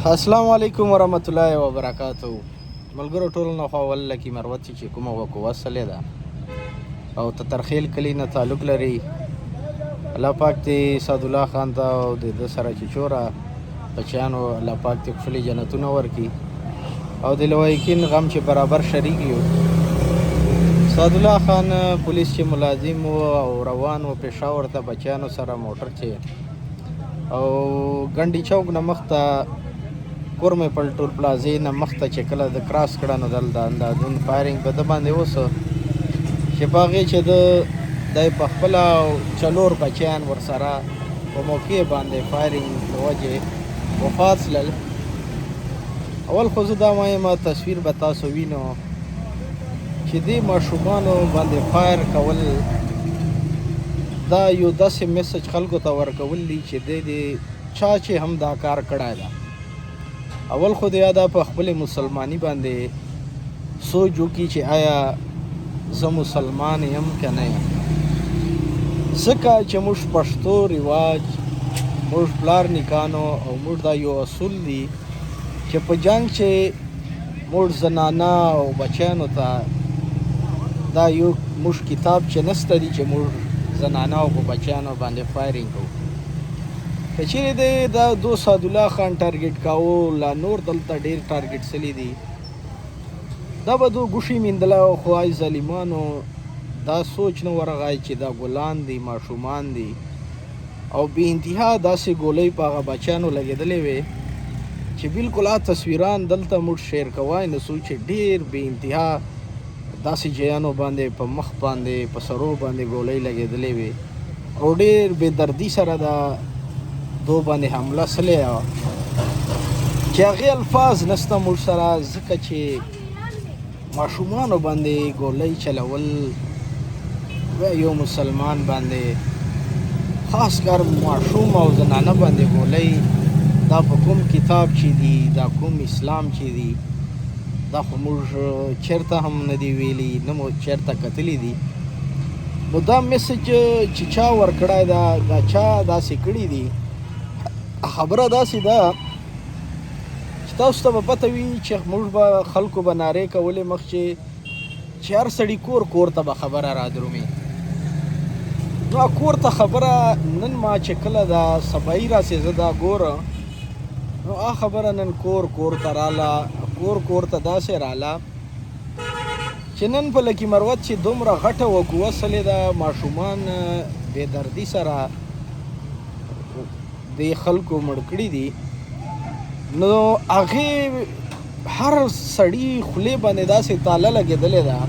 السلام علیکم ورحمت الله وبرکاتو. ملګرو ټولو نه خوا والله کې مروت چې کومه وقوه وصلې ده او ترخیل کلی نه تعلق لري. الله پاک دې سعدالله خان ته او د سره چې چوره بچیانو الله پاک دې خپلې جنتونه ورکړي او د لوایکین غم چې برابر شریک یو. سعدالله خان پولیس چې ملازم و او روان و پېښور ته بچیانو سره موټر چې او ګنډي چوک نه مخته کورمې پلټول پلازې نه مخته چې کله د کراس کړه نو دلته اندازون فایرنګ په ده باندې اوسه چې په هغې چې دی په خپله څلور بچیان ورسره په موقع باندې فایرنګ په وجې وفات شلل. اول خو زه دا وایم تصویر به تاسو وینو چې دې ماشومانو باندې فایر کول دا یو داسې میسج خلکو ته ورکول دي چې د چا چې هم دا کار کړی ده. اول خو د یاده په خپل مسلمانی باندې سوچ وکړي چې آیا زه مسلمان یم که نه یم، ځکه چې موږ پښتو رواج موږ پلار نیکانو او موږ دا یو اصول دي چې په جنګ چې موږ زنانه او بچیانو ته دا یو موږ کتاب چې نسته دي چې موږ زنانه او بچیانو باندې فایرنګ کوو. که چیرې دی دا دو سعدالله خان ټارګېټ کاوه لا نور دلته ډېر ټارګېټ سلی دي دا به دو ګوشي میندله او خو ای ظالمانو دا سوچ نه ورغی چې دا ګلان دي ماشومان دي او بې انتها داسې ګولۍ په هغه بچیانو لګېدلې وې چې بلکل تصویران دلته موږ شیر کوای نه سو چې ډېر بې انتها داسې جیانو باندې په مخ باندې په سرو باندې ګولۍ لګېدلې وې او ډېر بې دردي سره دا دو باندې حمله سلی وه چې هغې الفاظ نسته موږ سره، ځکه چې ماشومانو باندې ګولۍ چلول یو مسلمان باندې خاص کر ماشوم او زنانه باندې ګولۍ دا په کوم کتاب چې دي دا کوم اسلام چې دي دا خو موږ چېرته هم نه دي ویلي نه مو چېرته کتلي دي. نو دا میسج چې چا ورکړی دا چا داسې کړي دي خبره داسې ده چې تاسو ته به پته وي چې موږ به خلکو به نارې کولې مخکې چې هر سړي کور ته به خبره را درومي. نو کور ته خبره نن ما چې کله دا سبایي راسې زه دا ګوره نو خبره نن کور ته راله کور ته داسې راله چې نن په لکي مروت چې دومره غټه وقوه سلې ده ماشومان بې دردي سره د خلکو مړ کړي دي. نو هغې هر سړي خولې باندې داسې تاله لګېدلې ده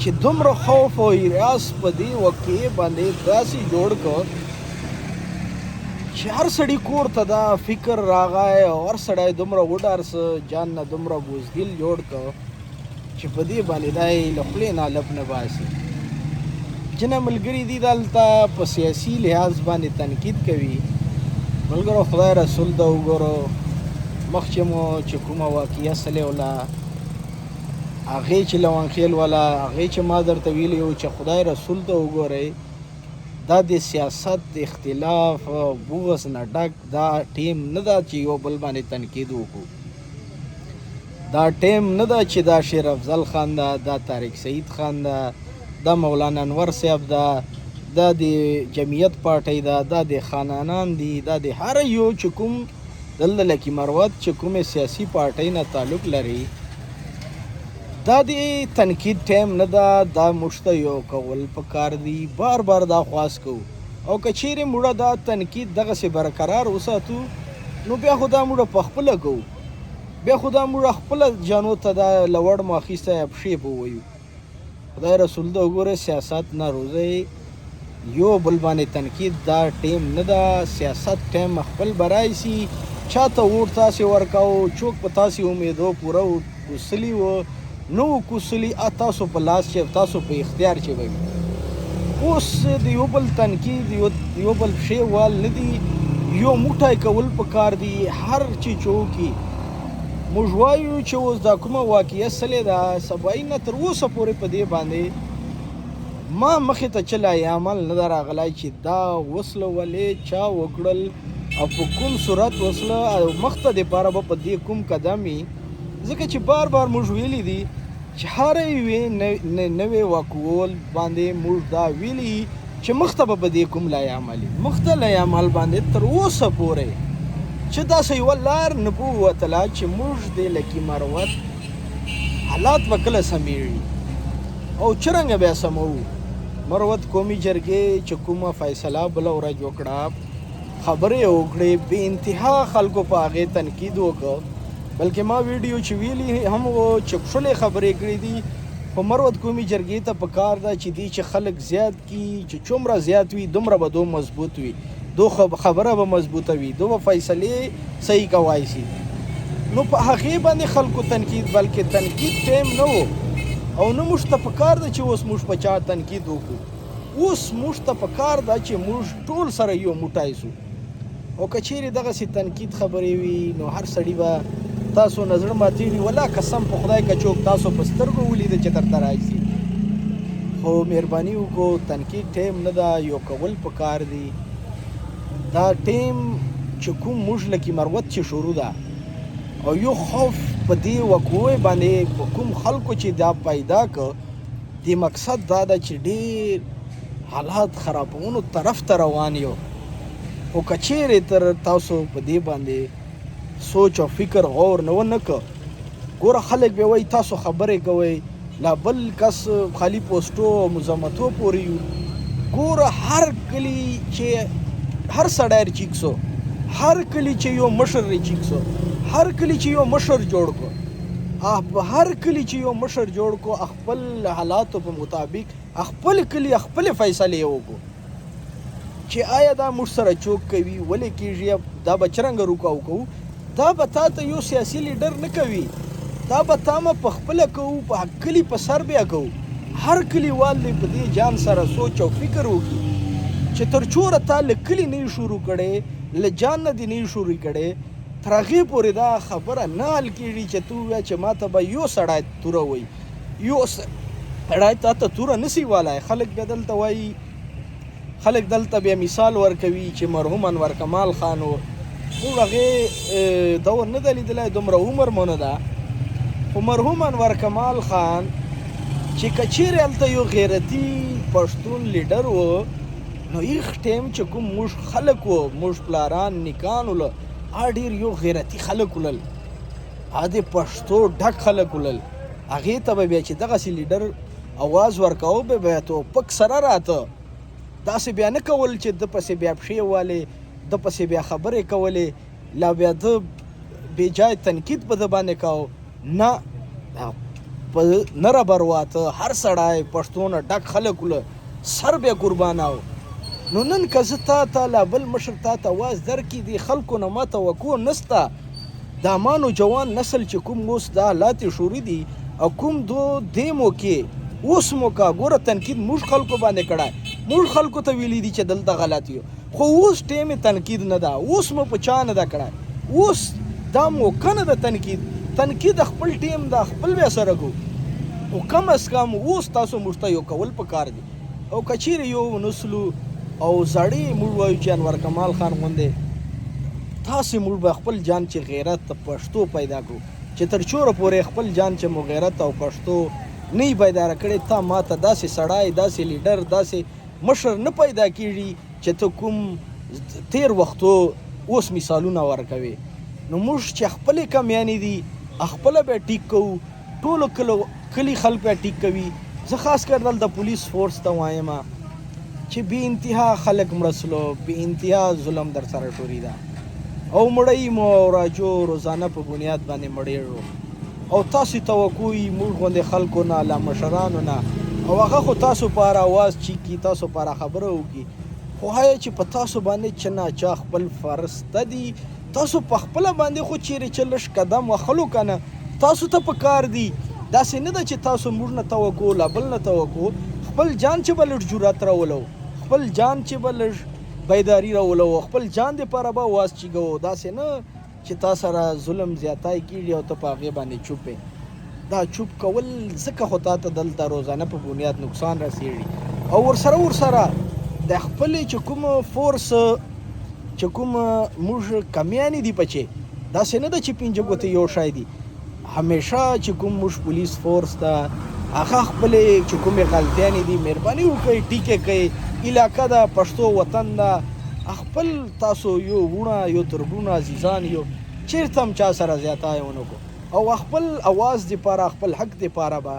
چې دومره خوف او هراس په دې واقعې باندې داسې جوړ کړ چې هر سړي کور ته دا فکر راغی او هر سړی دومره وډارسه جان نه دومره بوزدل جوړ کړ چې په دې باندې دا یې له خولې نه لب نه باسي. جنه ملګري دي دلته په سیاسي لحاظ باندې تنقید کوي. ملګرو خدای رسول ته وګورو مخکې مو چې کومه واقعه سلې وله هغې چې لونخیل وله هغې چې ما درته ویلي وو چې خدای رسول ته وګورئ دا د سیاست د اختلاف بغض نه ډک دا ټیم نه ده چې یو بل باندې تنقید وکړو. دا ټیم نه ده چې دا شیر افضل خان ده دا طارق سعید خان ده دا مولانا انور صاحب ده دا د جمعیت پارټۍ ده دا د خانانان دي دا د هر یو چې کوم دلته لکي مروت چې کومې سیاسي پارټۍ نه تعلق لري دا د تنقید ټیم نه ده. دا موږ ته یو کول پکار دي بار دا خواست کوو او که چیرې موږ دا تنقید دغسې برقرار وساتو نو بیا خو دا موږ په خپله کوو بیا خو دا موږ خپله جانو ته دا لوړ مو اخیستی پښې به وویو. خدای رسول ته وګوره سیاست نه روزئ یو بل باندې تنقید دا ټیم نه ده. سیاست ټیم خپل برای سي چا ته ووټ تاسې ورکاو څوک په تاسې امیدو پوره کوسلي و نو کوسلي تاسو په لاس چې تاسو په اختیار چې به وي. اوس د یو بل تنقید یو بل پښې وال نه دي یو موټی کول پکار دي. هر چې چوکي موږ وایو چې اوس دا کومه واقعه سلې ده سبایي نه تر اوسه پورې په دې باندې ما مخې ته چلی عمل نه ده راغلی چې دا وسله ولې چا وکړل او په کوم صورت وسله او مخته دپاره به په دې کوم قدم وي ځکه چې بار بار موږ ویلي دي چې هر یوې نوې واکول باندې موږ دا ویلي چې مخته به په دې کوم لای عمل مخته لای عمل باندې تر اوسه پورې چې داسې یوه لار نه به ووتله چې موږ د لکي مروت حالات به کله سمیږي او څرنګه بیا سموو مروت قومي جرګې چې کومه فیصله بله ورځ وکړه خبرې وکړې بې انتها خلکو په هغې تنقید وکړه بلکې ما ویډیو چې ویلي هم و چې کښلې خبرې کړې دي خو مروت قومي جرګې ته پکار ده چې دې چې خلک زیات کي چې څومره زیات وي دومره به دو مضبوط وي دو خبره به مضبوطه وي دو به فیصلې صحیح کوای شي نو په هغې باندې خلکو تنقید بلکې تنقید ټایم نه و او نه موږ ته پکار ده چې اوس موږ په چا تنقید وکړو اوس موږ ته پکار ده چې موږ ټول سره یو موټی سو او که چیرې دغسې تنقید خبرې وي نو هر سړي به تاسو نظر ماتېږي ولا قسم په خدای که څوک تاسو په سترګو ولیده چې درته راشي خو مهرباني وکړو تنقید ټایم نه ده یو کول پکار دي دا ټایم چې کوم موږ لکې مروت چې شروع ده او یو خوف په دې وقوع باندې په کوم خلکو چې دا پیدا کړ دې مقصد دا ده چې ډېر حالات خرابونو طرف ته روان یو خو که چیرې تر تاسو په دې باندې سوچ او فکر غور نه ونه کړ ګوره خلک به وایي تاسو خبرې کوئ لا بل کس خالي پوسټو او مزاحمتو پورې یو ګوره هر کلي چې هر سړی رچیک سو هر کلي چې یو مشر رچیک سو هر کلی چې یو مشر جوړ کو هر کلی چې یو مشر جوړ کو خپل حالاتو په مطابق خپل کلی خپل فیصله وکړو چې آیا دا موږ سره چوک کوي ولې کېږي دا به څرنګه روکاو کوو دا به تا ته یو سیاسي لیډر نه کوي دا به تا ما په خپله کوو په کلي په سر بیا کوو هر کلیوال دی په دې جان سره سوچ او فکر وکړي چې تر چوره تا له کلي نه شروع کړی له جان نه دې نه شروع کړی تر هغې پورې دا خبره نه حل کېږي چې تو ووایه چې ما ته به یو سړی توره وایي یو سړی تا ته توره نسي والی خلک بیا دلته وایي خلک دلته بیا مثال ورکوي چې مرحوم انور کمال خان و موږ هغې دور نه ده لیدلی دومره عمر مو نه ده خو مرحوم انور کمال خان چې که چیرې هلته یو غیرتي پښتون لیډر و نو هیڅ ټایم چې کوم موږ خلک و موږ پلاران نیکان وله ډېر یو غیرتي خلک ولل د پښتو ډک خلک ولل هغې ته به بیا چې دغسې لیډر اواز ورکاو به بیا توپک سره راته داسې بیا نه کول چې ده پسې بیا پښې والې ده پسې بیا خبرې کولې لا بیا ده بېجای تنقید په ده باندې کاو نه نه ربر واته هر سړی پښتو نه ډک خلک وله سر بیا قرباناو نو نن که زه تا ته لا بل مشر تا ته اواز درکړي دې خلکو نه ما توقع نسته دا ما نوجوان نسل چې کوم اوس دا حالات شروع دي او کوم دو دې موقع اوس موقع ګوره تنقید موږ خلکو باندې کړی موږ خلکو ته ویلي دي چې دلته غلط یو خو اوس ټیم تنقید نه ده اوس مو په چا نه ده کړی اوس دا موقع نه ده تنقید خپل ټیم ده خپل بیا سره کو او کم از کم اوس تاسو موږ ته یو کول پکار دي او که چیرې یو نسلو او زړې موږ وایو چې انور کمال خان غوندې تاسې موږ به خپل جان چې غیرت پښتو پیدا کړو چې تر چوره پورې خپل جان چې مو غیرت او پښتو نه یې پیدا کړی تا ما ته داسې سړی داسې لیډر داسې مشر نه پیدا کېږي چې ته کوم تیر وختو اوس مثالونه ورکوي نو موږ چې خپلې کمیانې دي خپله بیا ټیک کوو ټولو کلي خلک بیا ټیک کوي زه خاص کر دلته پولیس فورس ته وایم چې بې انتها خلک مړه سلو بې انتها ظلم در سره شوري ده او مړی مو او راجو روزانه په بنیاد باندې مړېږو او تاسو توقع یې موږ غوندې خلکو نه له مشرانو نه او هغه خو تاسو پاره اواز چیکي تاسو پاره خبره وکړي خو هغه چې په تاسو باندې چې ناچا خپل فرض ته دي تاسو په خپله باندې خو چیرې چې لږ قدم وخلو که نه تاسو ته په کار دي داسې نه ده چې تاسو موږ نه توقع لا بل نه توقع خپل جان چې به لږ جرات راولو خپل جان چې به لږ بیداری راولو خپل جان دپاره به اواز چیږو داسې نه چې تا سره ظلم زیاتی کېږي او ته په هغې باندې چوپ دا چوپ کول ځکه خو تا ته دلته روزانه په بنیاد نقصان رسېږي او ورسره د خپلې چې کوم فورس چې کوم موږ کمیانې دي پچې داسې نه ده چې پنځه ګوتې یو شی دي. همیشه چې کوم موږ پولیس فورس ته هغه خپلې چې کومې غلطیانې دي مهرباني وکړئ ټیکې کوئ. علاقه ده، پښتو وطن ده، خپل تاسو یو وونه یو تربونه عزیزان یو چېرته هم چا سره زیاتی ونه کړو او خپل اواز دپاره خپل حق دپاره به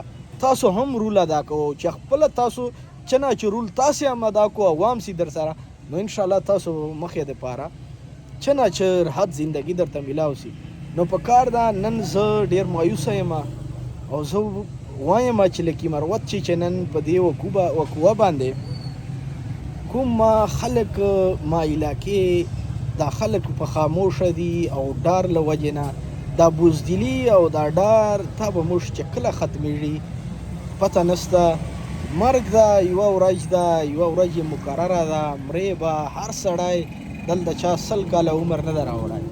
تاسو هم رول ادا کوو چې خپله تاسو چنه چې رول تاسې هم ادا کوو عوام سي در سره نو انشاءالله تاسو مخې دپاره چنه چې راحت زندگی درته میلاو سي. نو په کار ده نن زه ډېر مایوسه یم او زه وایم چې لکي مروت چې نن په دې وقوعه باندې کوم خلک ما علاقې دا خلک په خاموشه دي او ډار له وجې نه دا بزدلي او دا ډار تا به موږ چې کله ختمېږي پته نشته. مرګ ده یوه ورځ ده، یوه ورځ یې مقرره ده، مرې به هر سړی دلته چا 100 کاله عمر نه ده راوړی.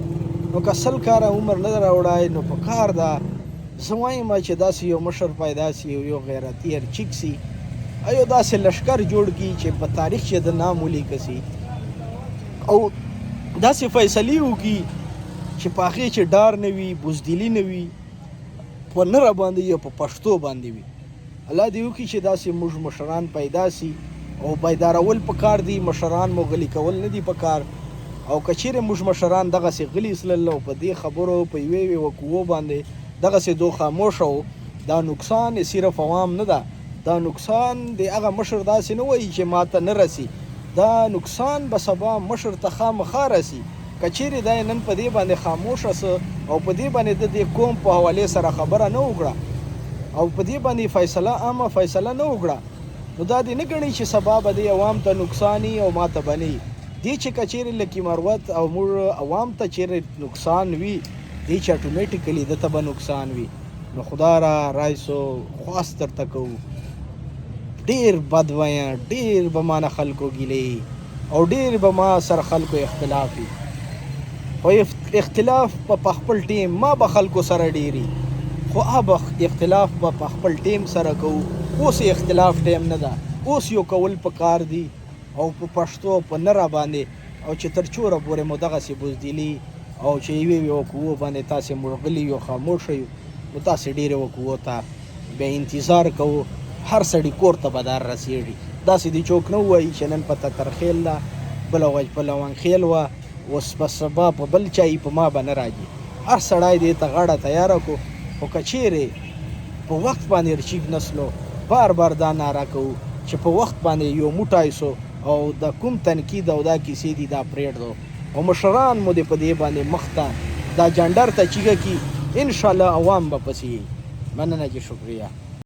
نو که 100 کاله عمر نه ده راوړی نو په کار ده زه وایم چې داسې یو مشر پیدا سي یو غیرتي هرچیک سي ایو داسې لشکر جوړ کړي چې په تاریخ کې د نام ولیکه سي او داسې فیصلې وکړي چې په هغې چې ډار نه وي، بزدلي نه وي، په نره باندې یا په پښتو باندې وي. الله دې وکړي چې داسې موږ مشران پیدا سي او بیدارول پکار دي، مشران مو غلي کول نه دي پکار. او که چیرې موږ مشران دغسې غلي سلل او په دې خبرو په یوې وقوعو باندې دغسې دو خاموشه وو دا نقصان صرف عوام نه ده، دا نقصان د هغه مشر داسې نه وایي چې ماته نه رسي، دا نقصان به سبا مشر ته خامخا رسي. که چیرې دا نن په دې باندې خاموشه سه او په دې باندې د دې قوم په حوالې سره خبره نه وکړه او په دې باندې فیصله عامه فیصله نه وکړه نو دا دې نه ګڼي چې سبا به دې عوام ته نقصاني او ماته بني دې چې که چیرې لکي مروت او موږ عوام ته چیرې نقصان وي دې چې اټومیټیکلی دته به نقصان وي. نو خدا را رایسو خواست درته کوو ډېر بد وایم، ډېر به ما نه خلکو ګیلې او ډېر به ما سره خلکو اختلاف وي خو اختلاف په خپل ټیم ما به خلکو سره ډېري خو به اختلاف به په خپل ټیم سره کوو. اوس اختلاف ټیم نه ده، اوس یو کول پکار دي او په پښتو په نره باندې او چې تر چوره پورې مو دغسې بزدلي او چې یوې وقوعو باندې تاسې موږ غلي یو خاموشه یو نو تاسې ډېرې وقوعو ته بیا انتظار کوو. هر سړي کور ته به دار رسېږي، داسې دې څوک نه ووایي چې نن په تترخیل ده بله ورځ په لونګخیل وه اوس به سبا په بل چایي په ما به نه راځي. هر سړی دې ته غاړه تیاره کړو خو که چیرې په وخت باندې رچیک نسلو بار بار دا ناره کوو چې په وخت باندې یو موټی سو او د کوم تنقید او دا کیسې دي دا پرېږدو او مشران مو دې په دې باندې مخ ته دا جنډر ته چیغه کي انشاءالله عوام به پسې مننه چې شکریه.